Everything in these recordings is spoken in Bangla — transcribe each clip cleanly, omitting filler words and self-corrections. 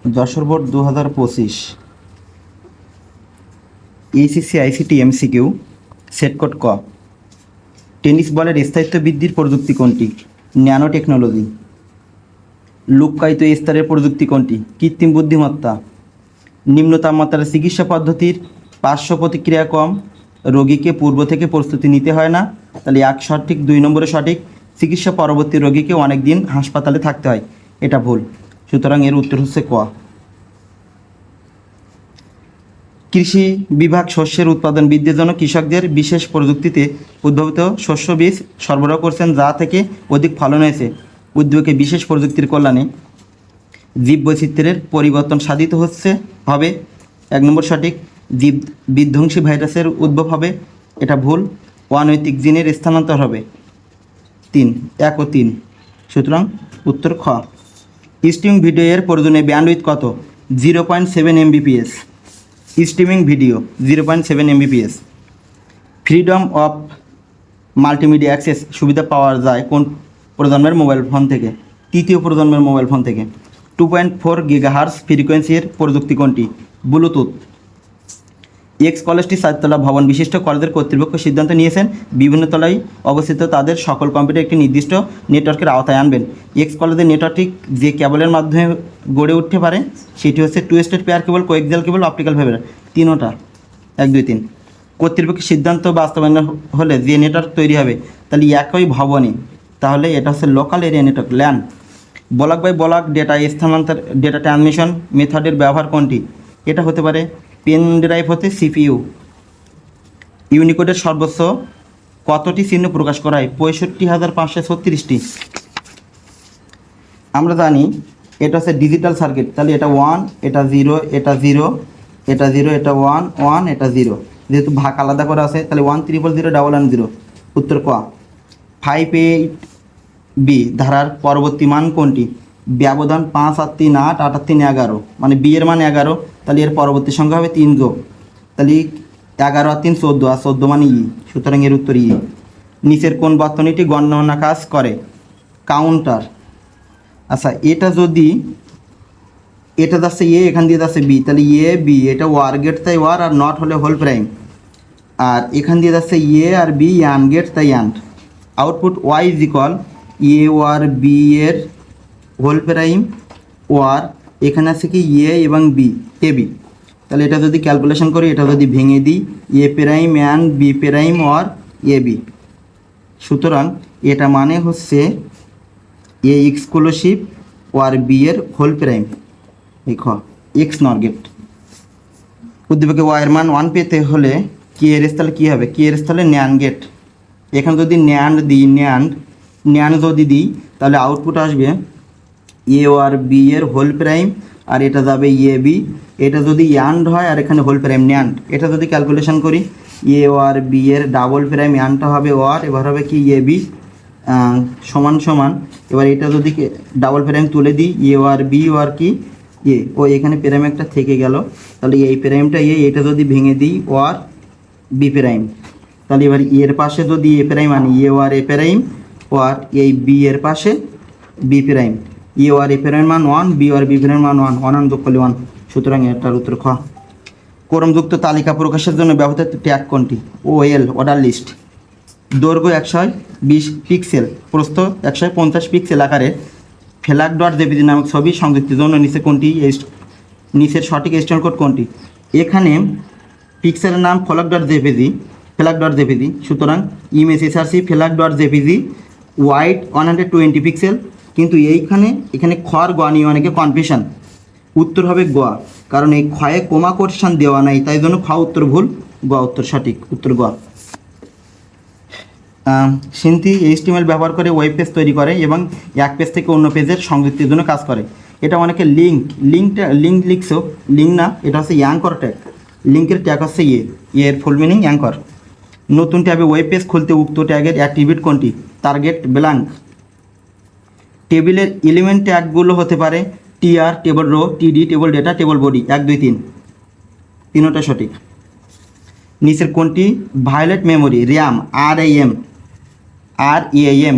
Jessore board 2025 HSC ICT MCQ set code ক। টেনিস বলের স্থায়িত্ব বৃদ্ধির প্রযুক্তি কোনটি? Nano technology. লুক্কায়িত স্তরের প্রযুক্তি কোনটি? কৃত্রিম বুদ্ধিমত্তা। নিম্ন তাপমাত্রার চিকিৎসা পদ্ধতির পার্শ্ব প্রতিক্রিয়া কম, রোগীকে পূর্ব থেকে প্রস্তুতি নিতে হয় না। তাহলে 1 সঠিক, 2 নম্বরে সঠিক। চিকিৎসা পরবর্তী রোগীকে অনেক দিন হাসপাতালে থাকতে হয়, এটা ভুল। সুতরাং এর উত্তর হচ্ছে ক। কৃষি বিভাগ শস্যের উৎপাদন বৃদ্ধির জন্য কৃষকদের বিশেষ প্রযুক্তিতে উদ্ভাবিত শস্য বীজ সরবরাহ করছেন, যা থেকে অধিক ফলন হয়েছে। উদ্যোগে বিশেষ প্রযুক্তির কল্যাণে জীববৈচিত্র্যের পরিবর্তন সাধিত হবে। 1 নম্বর সঠিক। জীব বিধ্বংসী ভাইরাসের উদ্ভব হবে, এটা ভুল। অনৈতিক জিনের স্থানান্তর হবে। 3, 1 ও 3। সুতরাং উত্তর খ। স্ট্রিমিং ভিডিও এর প্রয়োজনীয় ব্যান্ডউইথ কত? 0.7 Mbps। Streaming video 0.7 Mbps। Freedom of multimedia access সুবিধা পাওয়া যায় কোন প্রজন্মের মোবাইল ফোন থেকে? তৃতীয় প্রজন্মের মোবাইল ফোন থেকে। 2.4 GHz ফ্রিকোয়েন্সির প্রযুক্তি কোনটি? ব্লুটুথ। এক্স কলেজটি 4 তলা ভবন বিশিষ্ট কলেজের কর্তৃপক্ষ সিদ্ধান্ত নিয়েছেন বিভিন্ন তলায় অবস্থিত তাদের সকল কম্পিউটার একটি নির্দিষ্ট নেটওয়ার্কের আওতায় আনবেন। এক্স কলেজের নেটওয়ার্কটি যে কেবলের মাধ্যমে গড়ে উঠতে পারে সেটি হচ্ছে 2 twisted pair cable, coaxial cable, optical fibre. তিনোটা 1, 2, 3। কর্তৃপক্ষের সিদ্ধান্ত বাস্তবায়ন হলে যে নেটওয়ার্ক তৈরি হবে তাহলে একই ভবনে, তাহলে এটা হচ্ছে local area network, LAN. Block by block data স্থানান্তর ডেটা ট্রান্সমিশন মেথডের ব্যবহার কোনটি? এটা হতে পারে পেন ড্রাইভ হতে সিপিইউ। ইউনিকোডের সর্বোচ্চ কতটি চিহ্ন প্রকাশ করা হয়? 65,536টি। আমরা জানি এটা হচ্ছে ডিজিটাল সার্কিট, তাহলে এটা 1, এটা 0, এটা 0, এটা 0, এটা 1, 1, এটা 0। যেহেতু ভাগ আলাদা করা আছে তাহলে 1,000,000 উত্তর ক। 58B ধারার পরবর্তী মান কোনটি? ব্যবধান 5, 8, 3, 8, 8, 3, 11, মানে বি এর মান 11, তাহলে এর পরবর্তী সংখ্যা হবে 3 যোগ, তাহলে 11 আর 3 14, আর 14 মানে ই। সুতরাং এর উত্তর ই। নিচের কোন বর্তনীটি গণনা কাজ করে? কাউন্টার। আচ্ছা, এটা যাচ্ছে এ, এখান দিয়ে যাচ্ছে বি, তাহলে এ বি, এটা ওয়ার গেট তাই ওয়ার, আর নট হলে হোল প্রাইম। আর এখান দিয়ে যাচ্ছে এ আর বি, অ্যান গেট তাই AND. Output Y is equal A OR B এর হোল প্রাইম ওয়ার, এখানে আছে কি এ এবং বি, এ বি। তাহলে এটা যদি ক্যালকুলেশন করি, এটা যদি ভেঙে দিই, A prime and B prime or A B. সুতরাং এটা মানে হচ্ছে এ এক্সক্লুসিভ ওয়ার বি এর হোল প্রাইম, এই খ এক্স নর গেট। উদ্দীপকে ওয়াইয়ের মান 1 পেতে হলে কে এর স্থলে কী হবে? কে এর স্থলে ন্যান গেট। এখানে যদি ন্যান্ড দিই, ন্যান যদি দিই তাহলে আউটপুট আসবে এ আর বি এর হোল প্রাইম, আর এটা যাবে এ বি। এটা যদি অ্যান্ড হয় আর এখানে হোল প্রাইম ন্যান্ড, এটা যদি ক্যালকুলেশন করি এ আর বি এর ডাবল প্রাইম অ্যান্ডটা হবে ওয়ার, এবার হবে কি এ বি সমান সমান, এবার এটা যদি ডাবল প্রাইম তুলে দিই এ আর বি আর কি এ, ও এখানে প্রাইম একটা থেকে গেল, তাহলে এই প্রাইমটা এটা যদি ভেঙে দিই ওয়ার বি প্রাইম, তাহলে এবার এর পাশে যদি এ প্রাইম আনি এ আর এ প্রাইম ওয়ার এই বি এর পাশে বি প্রাইম, এ আর এ প্রাইম মান 1, বি আর বি প্রাইম মান 1, 1 যোগ করলে 1। সুতরাং এটার উত্তর খ। ক্রমযুক্ত তালিকা প্রকাশের জন্য ব্যবহৃত ট্যাগ কোনটি? OL, order list. দৈর্ঘ্য 120 পিক্সেল, প্রস্থ 150 পিক্সেল আকারে ফ্ল্যাগ ডট জেপিজি নামক ছবি সংযুক্তির জন্য নিচের সঠিক স্ট্যান্ডার্ড কোড কোনটি? এখানে পিক্সেলের নাম ফ্ল্যাগ ডট জেপিজি। সুতরাং image SRC flag dot JPG wide 120 pixel, কিন্তু এখানে খর গ নিয়ে অনেকে কনফিউশন। উত্তর হবে গ, কারণ এই ক্ষয়ে কোমা কোটেশন দেওয়া নাই, তাই জন্য খ উত্তর ভুল, গ উত্তর সঠিক, উত্তর গ। সিনথি এইচটিএমএল ব্যবহার করে ওয়েব পেজ তৈরি করে এবং এক পেজ থেকে অন্য পেজের সংযুক্তির জন্য কাজ করে। এটা অনেকে লিঙ্ক লিখছো, লিঙ্ক না, এটা হচ্ছে অ্যাঙ্কর ট্যাগ। লিঙ্কের ট্যাগ হচ্ছে এর ফুল মিনিং অ্যাঙ্কর। নতুন ট্যাবে ওয়েব পেজ খুলতে উক্ত ট্যাগের অ্যাট্রিবিউট কোনটি? Target blank. টেবিলের এলিমেন্ট ট্যাগগুলো হতে পারে TR, table row, TD, table data, table body. 1, 2, 3, তিনোটা সঠিক। নিচের কোনটি volatile memory? RAM, RAM,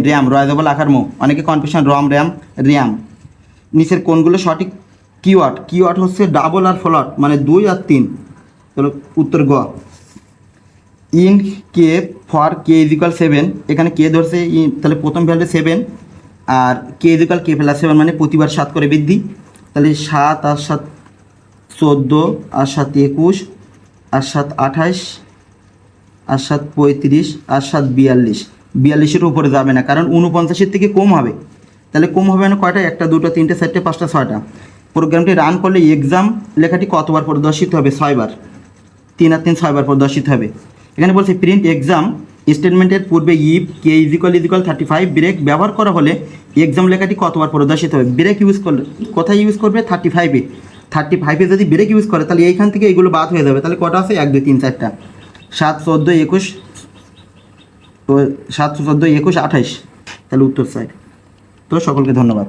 RAM, রয়েজেবল আকার মো, অনেকে কনফিউশন রম র্যাম র্যাম। নিচের কোনগুলো সঠিক কিওয়ার্ড হচ্ছে ডাবল আর ফ্লট, মানে 2 আর 3। চলো উত্তর গ। In K for K is equal 7, এখানে কে ধরছে তাহলে প্রথম ভ্যালু 7, আর K is equal K plus 7 মানে প্রতিবার 7 করে বৃদ্ধি। তাহলে 7 আর 7 14, আর 7 21, আর 7 28, আর 7 35, আর 7 42। 42-এর উপরে যাবে না, কারণ 49-এর থেকে কম হবে। তাহলে কম হবে না কয়টা? 1 2 3 4 5 6টা। প্রোগ্রামটি রান করলে এক্সাম লেখাটি কতবার প্রদর্শিত হবে? 6 বার। 3 আর 3 6 বার প্রদর্শিত হবে। এখানে বলছে প্রিন্ট এক্সাম স্টেটমেন্টের পূর্বে if K is equal 35 break ব্যবহার করা হলে এক্সাম লেখাটি কতবার প্রদর্শিত হবে? ব্রেক ইউজ করলে কোথায় ইউজ করবে? 35-এ। 35-এ যদি ব্রেক ইউজ করে তাহলে এইখান থেকে এইগুলো বাদ হয়ে যাবে। তাহলে কটা আছে? 1 2 3 4টা। 7 14 21, তো 7 14 21 28, তাহলে উত্তর সাইড। তো সকলকে ধন্যবাদ।